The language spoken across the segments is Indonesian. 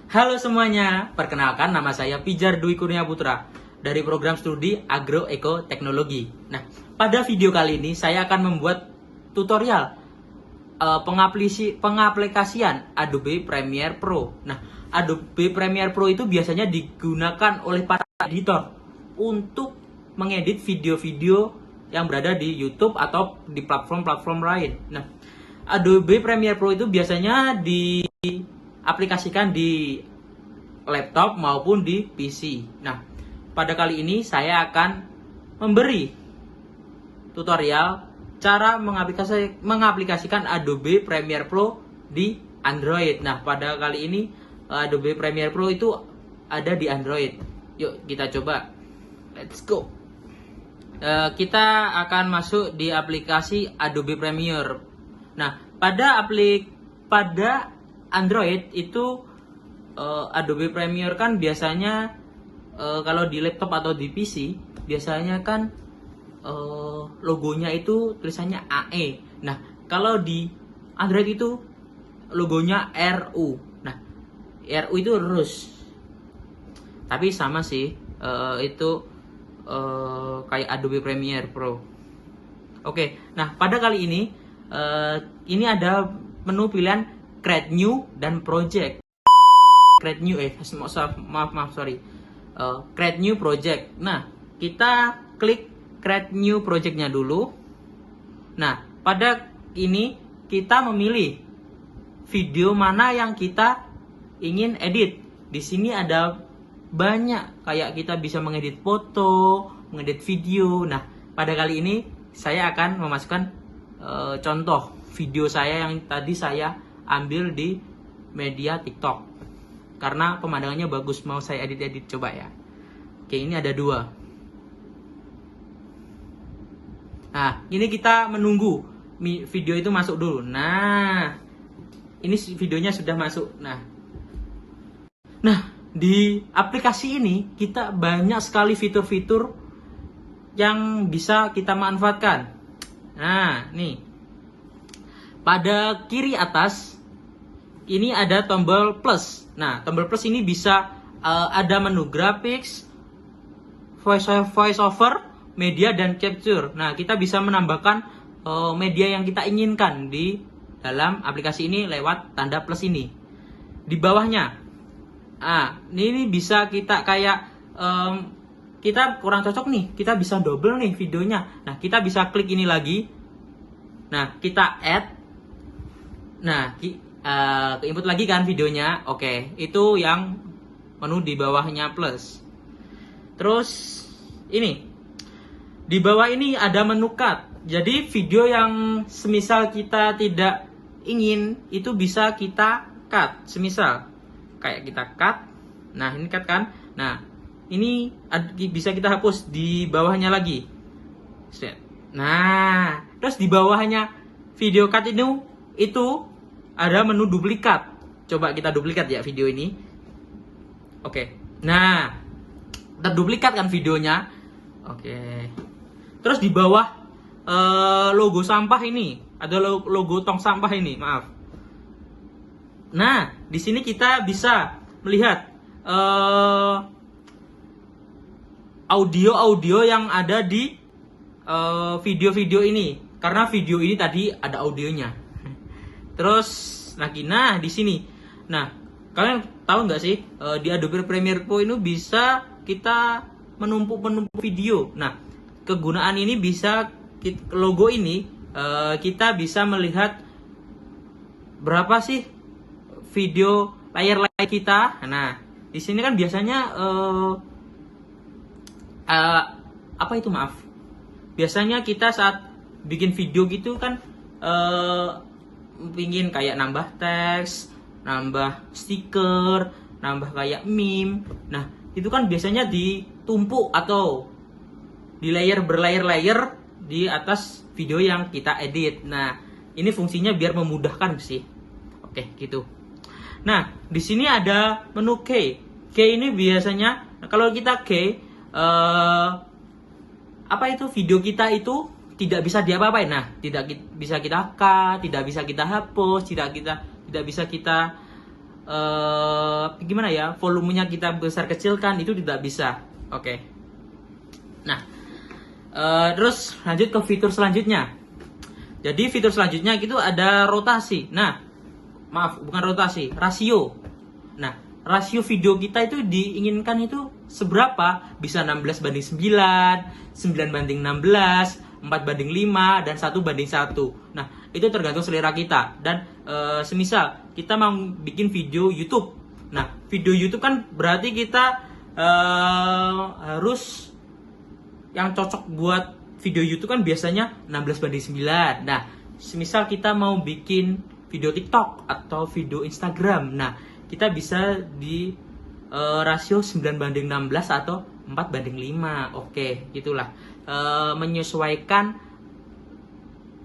Halo semuanya, perkenalkan nama saya Pijar Dwi Kurnia Putra dari program studi Agroekoteknologi. Nah, pada video kali ini saya akan membuat tutorial pengaplikasian Adobe Premiere Pro. Nah, Adobe Premiere Pro itu biasanya digunakan oleh para editor untuk mengedit video-video yang berada di YouTube atau di platform-platform lain. Nah, Adobe Premiere Pro itu biasanya diaplikasikan di laptop maupun di PC. Nah, pada kali ini saya akan memberi tutorial cara mengaplikasikan Adobe Premiere Pro di Android. Nah, pada kali ini Adobe Premiere Pro itu ada di Android. Yuk kita coba. Let's go. Kita akan masuk di aplikasi Adobe Premiere. Nah, pada Android itu Adobe Premiere kan biasanya kalau di laptop atau di PC biasanya kan logonya itu tulisannya AE. Nah, kalau di Android itu logonya RU. Nah, RU itu Rus. Tapi sama sih, itu kayak Adobe Premiere Pro. Oke, nah pada kali ini ada menu pilihan Create New dan Project. Create New, sorry. Create New Project. Nah, kita klik Create New Project-nya dulu. Nah, pada ini kita memilih video mana yang kita ingin edit. Di sini ada banyak, kayak kita bisa mengedit foto, mengedit video. Nah, pada kali ini saya akan memasukkan contoh video saya yang tadi saya ambil di media TikTok. Karena pemandangannya bagus, mau saya edit-edit, coba ya. Oke, ini ada 2. Nah, ini kita menunggu video itu masuk dulu. Nah, ini videonya sudah masuk. Nah, di aplikasi ini kita banyak sekali fitur-fitur yang bisa kita manfaatkan. Nah, nih. Pada kiri atas ini ada tombol plus. Nah, tombol plus ini bisa ada menu graphics, voice over, media dan capture. Nah, kita bisa menambahkan media yang kita inginkan di dalam aplikasi ini lewat tanda plus ini. Di bawahnya, ini bisa kita kayak kita kurang cocok nih, kita bisa double nih videonya. Nah, kita bisa klik ini lagi. Nah, kita add. Nah, input lagi kan videonya. Oke, itu yang menu di bawahnya plus. Terus ini di bawah ini ada menu cut. Jadi video yang semisal kita tidak ingin itu bisa kita cut. Semisal kayak kita cut. Nah, ini cut kan. Nah, ini bisa kita hapus di bawahnya lagi. Nah, terus di bawahnya video cut itu ada menu duplikat. Coba kita duplikat ya video ini. Oke. Nah, terduplikat kan videonya. Oke. Terus di bawah logo sampah ini ada logo tong sampah ini, maaf. Nah, di sini kita bisa melihat audio-audio yang ada di video-video ini, karena video ini tadi ada audionya. Terus lagi, nah di sini, nah kalian tahu nggak sih di Adobe Premiere Pro ini bisa kita menumpuk video. Nah, kegunaan ini bisa logo ini kita bisa melihat berapa sih video layar kita. Nah, di sini kan biasanya biasanya kita saat bikin video gitu kan pingin kayak nambah teks, nambah stiker, nambah kayak meme. Nah, itu kan biasanya ditumpuk atau di berlayer-layer di atas video yang kita edit. Nah, ini fungsinya biar memudahkan sih. Oke, gitu. Nah, di sini ada menu key. Key ini biasanya kalau kita key video kita itu tidak bisa diapa-apain. Nah, tidak bisa kita cut, tidak bisa kita hapus, tidak bisa kita gimana ya, volumenya kita besar kecilkan itu tidak bisa. Oke. Nah, terus lanjut ke fitur selanjutnya. Jadi fitur selanjutnya itu ada rotasi. Nah, maaf, bukan rotasi, rasio. Nah, rasio video kita itu diinginkan itu seberapa? Bisa 16:9, 9:16, 4:5, dan 1:1. Nah, itu tergantung selera kita. Dan semisal kita mau bikin video YouTube. Nah, video YouTube kan berarti kita harus yang cocok buat video YouTube kan biasanya 16:9. Nah, semisal kita mau bikin video TikTok atau video Instagram, nah kita bisa di rasio 9:16 atau 4:5. Oke, gitulah. Menyesuaikan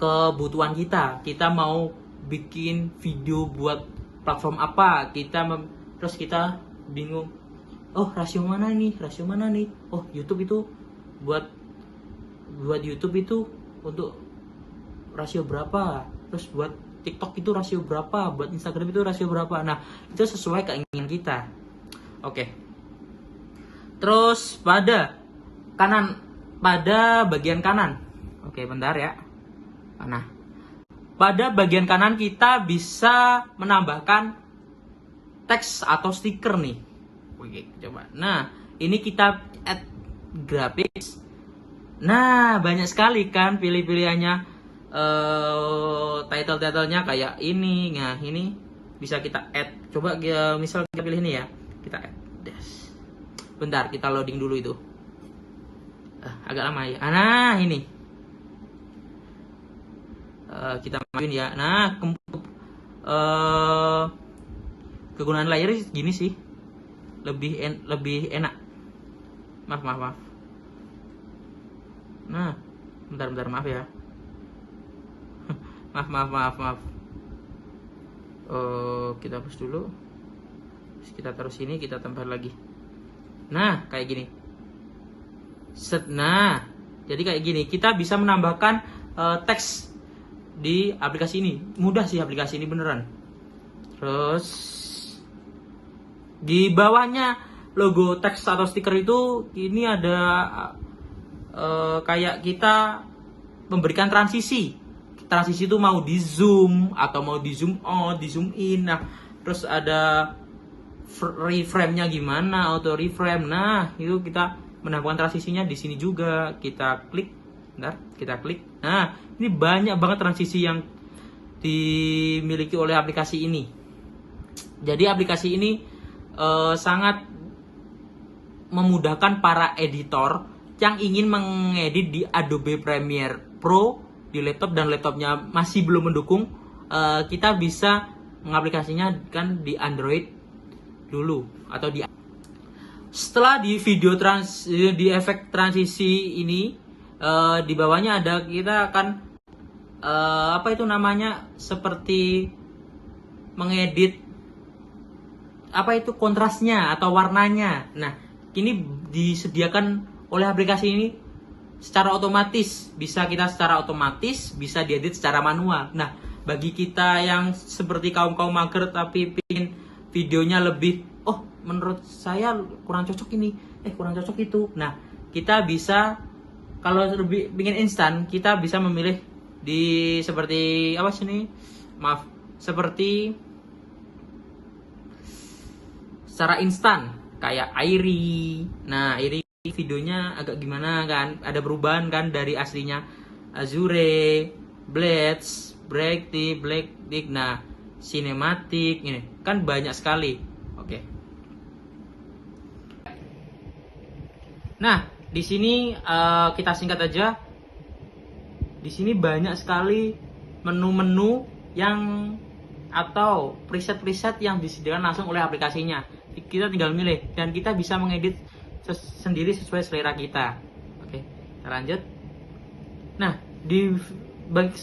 kebutuhan kita. Kita mau bikin video buat platform apa? Terus kita bingung. Oh, rasio mana nih? Rasio mana nih? Oh, YouTube itu buat YouTube itu untuk rasio berapa? Terus buat TikTok itu rasio berapa? Buat Instagram itu rasio berapa? Nah, itu sesuai keinginan kita. Oke. Terus pada bagian kanan. Oke, bentar ya. Nah, pada bagian kanan kita bisa menambahkan teks atau stiker nih. Oke, coba. Nah, ini kita add graphics. Nah, banyak sekali kan pilih-pilihannya. Title-titlenya kayak ini. Nah, ini bisa kita add. Coba misal kita pilih ini ya. Kita add. Bentar, kita loading dulu itu. Agak lama ya. Nah, ini. Kita majuin ya. Nah, kegunaan layar gini sih. Lebih enak. Maaf. Nah, bentar maaf ya. maaf. Kita hapus dulu. Terus kita taruh sini, kita tempel lagi. Nah, kayak gini. Nah, jadi kayak gini. Kita bisa menambahkan teks di aplikasi ini. Mudah sih aplikasi ini beneran. Terus di bawahnya logo teks atau stiker itu ini ada kayak kita memberikan transisi. Transisi itu mau di zoom atau mau di zoom out, di zoom in. Nah, terus ada reframe-nya gimana, auto reframe. Nah, itu kita menambahkan transisinya di sini juga. Kita klik. Nah, ini banyak banget transisi yang dimiliki oleh aplikasi ini. Jadi aplikasi ini sangat memudahkan para editor yang ingin mengedit di Adobe Premiere Pro di laptop dan laptopnya masih belum mendukung. Kita bisa mengaplikasinya kan di Android dulu atau setelah di video di efek transisi ini. Di bawahnya ada kita akan apa itu namanya, seperti mengedit apa itu kontrasnya atau warnanya. Nah, ini disediakan oleh aplikasi ini secara otomatis. Bisa kita secara otomatis, bisa diedit secara manual. Nah, bagi kita yang seperti kaum mager tapi pingin videonya lebih, menurut saya kurang cocok ini, kurang cocok itu. Nah, kita bisa, kalau lebih ingin instan, kita bisa memilih di seperti apa sih ini? Maaf, seperti secara instan kayak Airi. Nah, Airi videonya agak gimana kan? Ada perubahan kan dari aslinya. Azure, Blades, Blacktick. Nah, Cinematic ini kan banyak sekali. Oke. Nah, di sini kita singkat aja. Di sini banyak sekali menu-menu yang atau preset-preset yang disediakan langsung oleh aplikasinya. Kita tinggal milih dan kita bisa mengedit sendiri sesuai selera kita. Oke, kita lanjut. Nah, di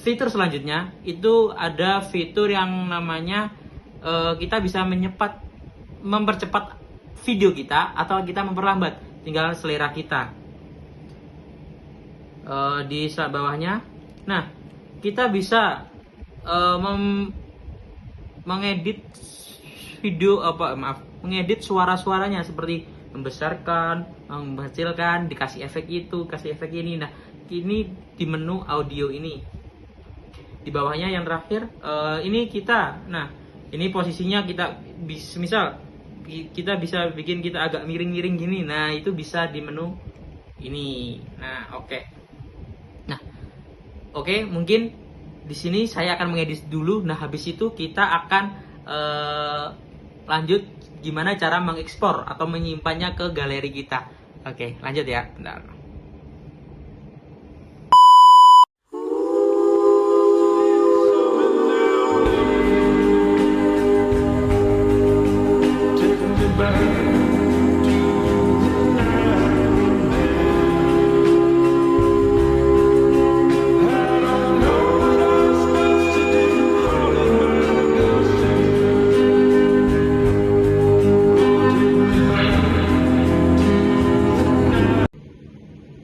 fitur selanjutnya itu ada fitur yang namanya kita bisa mempercepat video kita atau kita memperlambat. Tinggal selera kita. Di bawahnya, nah kita bisa mengedit mengedit suara-suaranya seperti membesarkan, mengecilkan, dikasih efek itu, kasih efek ini. Nah, ini di menu audio ini. Di bawahnya yang terakhir ini kita. Nah, ini posisinya kita misal kita bisa bikin kita agak miring-miring gini. Nah, itu bisa di menu ini. Nah, oke. Nah, oke, mungkin di sini saya akan mengedit dulu. Nah, habis itu kita akan lanjut gimana cara mengekspor atau menyimpannya ke galeri kita. Oke, lanjut ya. Bentar.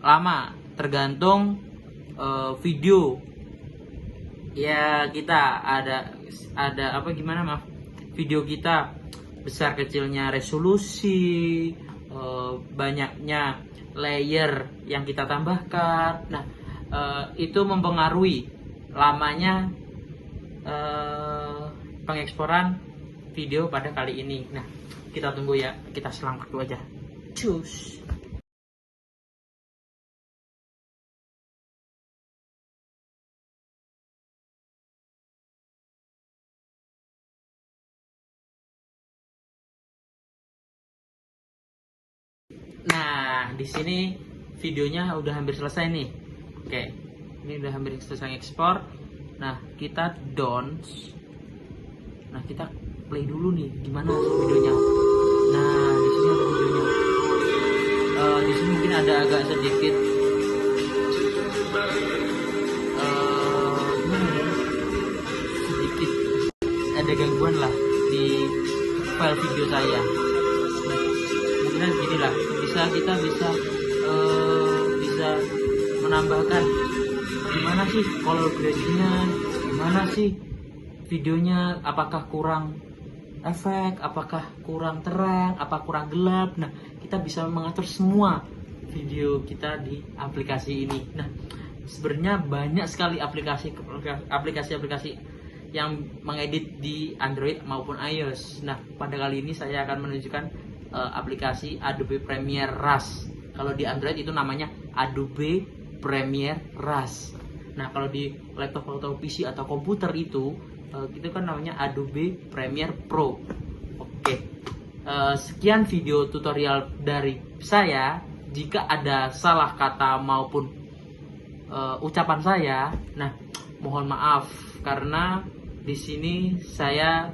Lama tergantung video ya, kita ada apa gimana, maaf, video kita besar kecilnya resolusi, banyaknya layer yang kita tambahkan. Nah, itu mempengaruhi lamanya pengeksporan video pada kali ini. Nah, kita tunggu ya, kita selang waktu aja. Cus. Nah, di sini videonya udah hampir selesai nih. Oke, ini udah hampir selesai ekspor. Nah, kita downs. Nah, kita play dulu nih, gimana videonya. Nah, di sini ada videonya. Di sini mungkin ada agak sedikit sedikit ada gangguan lah di file video saya. Nah, gini lah, kita bisa menambahkan gimana sih color gradingnya, gimana sih videonya, apakah kurang efek, apakah kurang terang, apa kurang gelap. Nah, kita bisa mengatur semua video kita di aplikasi ini. Nah, sebenarnya banyak sekali aplikasi yang mengedit di Android maupun iOS. Nah, pada kali ini saya akan menunjukkan aplikasi Adobe Premiere Rush. Kalau di Android itu namanya Adobe Premiere Rush. Nah, kalau di laptop atau PC atau komputer itu kan namanya Adobe Premiere Pro. Oke, sekian video tutorial dari saya. Jika ada salah kata maupun ucapan saya, nah, mohon maaf karena di sini saya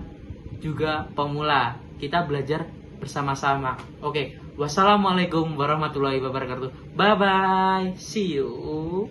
juga pemula. Kita belajar bersama-sama. Oke, wassalamualaikum warahmatullahi wabarakatuh. Bye bye, see you.